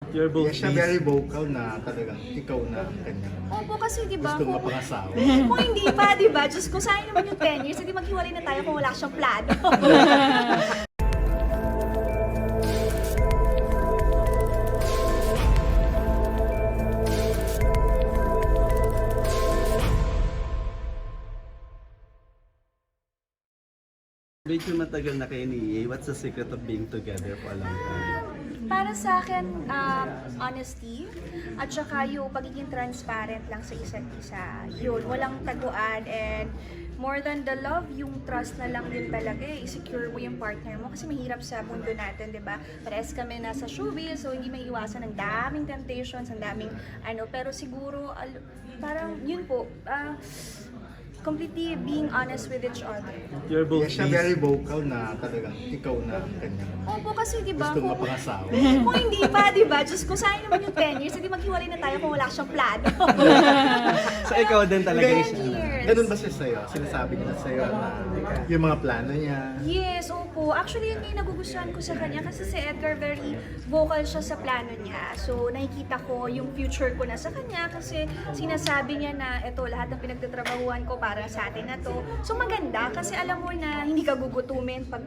You're both Yes, siya busy. very vocal na talagang ikaw na ang kanyang Opo, kasi di ba, gustong kung, mapangasawa. kung hindi pa, di ba, Diyos ko, sayang naman yung 10 years, hindi maghiwalay na tayo kung wala siyang plano. Medyo matagal na kayo ni EA. What's the secret of being together for a long time? Para sa akin, honesty, at saka yung pagiging transparent lang sa isa't isa. Yun, walang taguan, and more than the love, yung trust na lang din talaga eh. I-secure mo yung partner mo kasi mahirap sa mundo natin, di ba? Parehas kami nasa showbiz, so hindi may iwasan ng daming temptations, ang daming ano, pero siguro, parang yun po, completely being honest with each other. You're both Yes, siya busy. very vocal na talagang ikaw na ang kanyang Opo, kasi di ba, gustong kung, mapangasawa. kung hindi pa, di ba, Diyos ko, sayang naman yung 10 years, hindi maghiwalay na tayo kung wala siyang plano. So ikaw din talaga Ganun- siya. years. Ganun ba siya sa'yo? Sinasabi niya na sa'yo na yung mga plano niya? Yes, opo. Actually, yun yung nagugustuhan ko sa kanya kasi si Edgar very vocal siya sa plano niya. So, nakikita ko yung future ko na sa kanya kasi sinasabi niya na eto, lahat ng pinagtatrabahuan ko para sa atin na to. So, maganda kasi alam mo na hindi ka gugutumin pag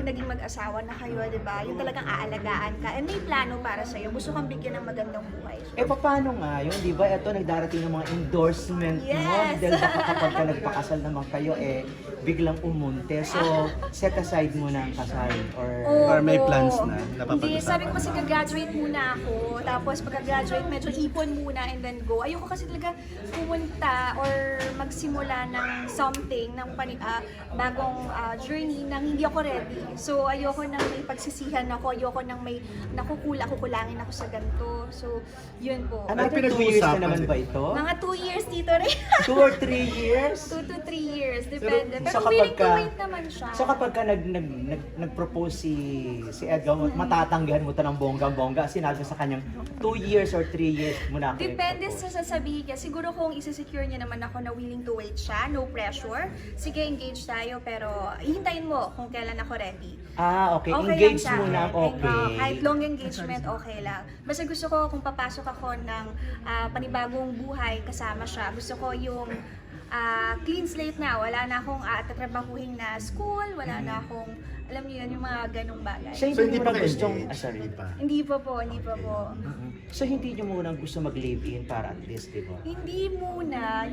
naging mag-asawa na kayo, di ba? Yung talagang aalagaan ka. And may plano para sa'yo. Gusto kang bigyan ng magandang buhay. Eh, paano nga yun? Di ba? Ito, nagdarating ng mga endorsement mo. Yes! Dahil baka kapag ka nagpakasal naman kayo, eh, biglang umunti. So, set aside mo na ang kasal. Or may Oo. plans na, Hindi, napapag-usapan sabi ko na. kasi gagraduate muna ako. Tapos pagka-graduate, medyo ipon muna and then go. Ayoko kasi talaga pumunta or magsimula ng something, ng bagong journey nang hindi ako ready. So, ayoko nang may pagsisihan ako. Ayoko nang may kukulangin ako sa ganito. So, yun po. Another 2 years na naman ba ito? Mga 2 years dito rin. 2 or 3 years? 2 to 3 years, depende. Pero, So, willing kapag to ka- wait naman siya. So kapag ka nag-propose si Edgar, matatanggihan mo ito ng bonggang-bongga, sinabi sa kanyang 2 years or 3 years mo na ako Depende i-propose. sa sasabihin niya. Siguro kung isi-secure niya naman ako na willing to wait siya, no pressure. Sige, engage tayo, pero hihintayin mo kung kailan ako ready. Ah, okay. Okay Engage lang sa muna, akin. okay. Kahit long engagement, okay lang. Basta gusto ko kung papasok ako ng panibagong buhay kasama siya. Gusto ko yung clean slate na. Wala na akong tatrabahuhin na school, wala na akong, alam niyo yun, yung mga ganong bagay. So, So, hindi hindi mo pa na kayo gustong... engaged? sorry. Hindi pa. Hindi pa po, hindi pa po. So, hindi nyo muna gusto mag-live-in para at least, di ba? Hindi muna.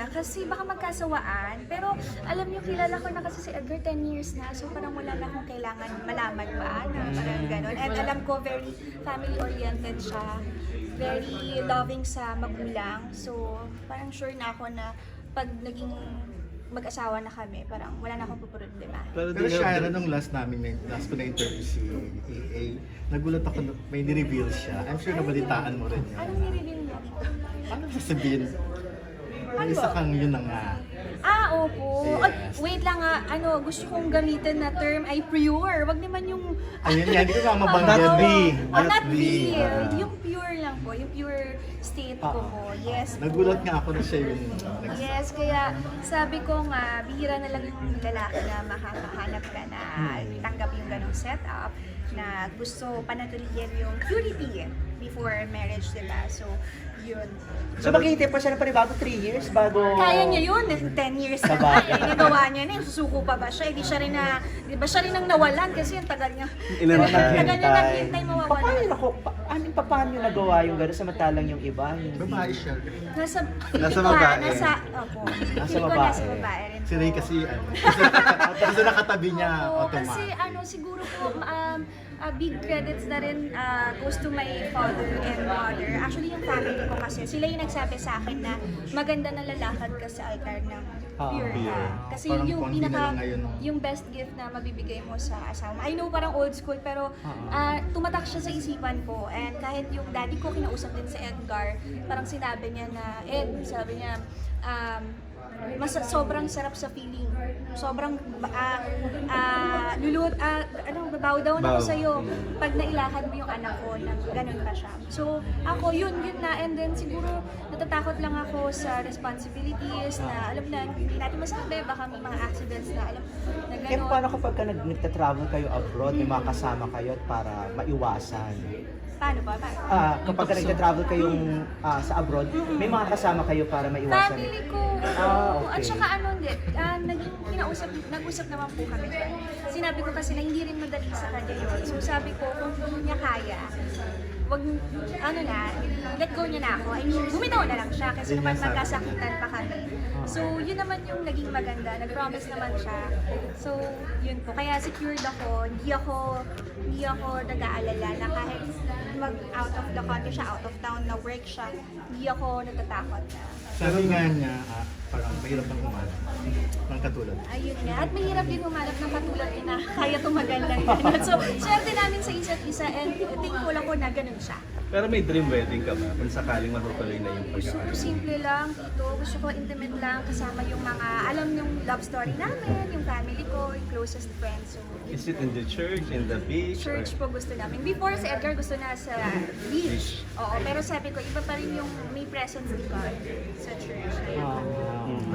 Kasi baka magkasawaan. Pero alam niyo, kilala ko na kasi si Edgar 10 years na. So parang wala na akong kailangan malaman pa na parang gano'n. And alam ko, very family-oriented siya. Very loving sa magulang. So parang sure na ako na pag naging mag-asawa na kami, parang wala na akong puproblema. Pero Shira, nung last ko na interview si EA, nagulat ako na may ni-reveal siya. I'm sure nabalitaan mo rin yun. Anong nireveal mo dito? Paano sasabihin? May isa kang yun na nga. Opo. Yes. Ay, wait lang gusto kong gamitin na term ay pure. Wag naman yung... Ayun yan, hindi ko nga mabanggit. Not be. Not be. Ah. Yung pure lang po. Yung pure state ko po. Yes po. Nagulat nga ako na siya yung Yes, kaya sabi ko nga, bihira na lang yung lalaki na makakahanap ka na tanggap yung ganong setup na gusto panatilihin yung purity before marriage, diba? So, yun. So, maghihintay pa siya ng panibago 3 years bago... Kaya niya yun, 10 years na Sabagay. tayo. Nagawa niya na, susuko pa ba siya? Di ba siya rin ang nawalan kasi ang tagal niya. Inantay. Tagal niya naghintay mawawalan. Paano nyo nagawa yung gano'n samantalang yung iba? Hindi. babae siya. Nasa babae. Opo. Nasa Feeling ko babae. nasa babae rin. Si Ray kasi, kasi nakatabi niya Oo, kasi automatic. siguro po, big credits na rin goes to my father and mother. Actually, yung family ko kasi, sila yung nagsabi sa akin na maganda na lalakad ka sa altar ng pure ka. Pure. Kasi Parang yung konti na lang ngayon, no? yung best gift na mabibigay mo sa asawa. I know parang old school, pero tumatak siya sa isipan ko. And kahit yung daddy ko, kinausap din si Edgar, parang sinabi niya na, sabi niya, sobrang sarap sa feeling. Sobrang babaw daw na ako Baw. sa'yo pag nailakad mo yung anak ko na ganun pa siya. So ako yun na, and then siguro natatakot lang ako sa responsibilities na alam na hindi natin masabi, baka may mga accidents na alam na Eh, gano'n. paano kapag nagta-travel kayo abroad, may mga kasama kayo para maiwasan? Paano ba? Kapag nagta-travel kayong sa abroad, may mga kasama kayo para maiwasan? Family ko. Okay. At saka hindi, nag-usap naman po kami. Sinabi ko kasi na hindi rin madali sa kanya yun. So sabi ko, kung hindi niya kaya, wag, let go niya na ako. I mean, bumitaw na lang siya kasi naman magkasakitan pa kami. So, yun naman yung naging maganda. Nag-promise naman siya. So, yun po. Kaya secured ako. Hindi ako nag-aalala na kahit mag-out of the country siya, out of town na work siya, hindi ako natatakot na. Sabi nga niya, parang mahirap ng umalat ng katulad. Ayun nga. At mahirap din humanap ng katulad niya na kaya tumagal ng ganun. So, swerte namin sa isa't isa and thankful ako na ganun siya. Pero may dream wedding ka ba? Kung sakaling matutuloy na yung Gusto ko pag-aaral. simple lang dito. Gusto ko intimate lang kasama yung mga, alam yung love story namin, yung family ko, yung closest friends. So, Is it in the church, in the beach? church po gusto namin. Before si Edgar gusto na sa beach. Oo, pero sabi ko, iba pa rin yung may presence ni God sa church. Ah.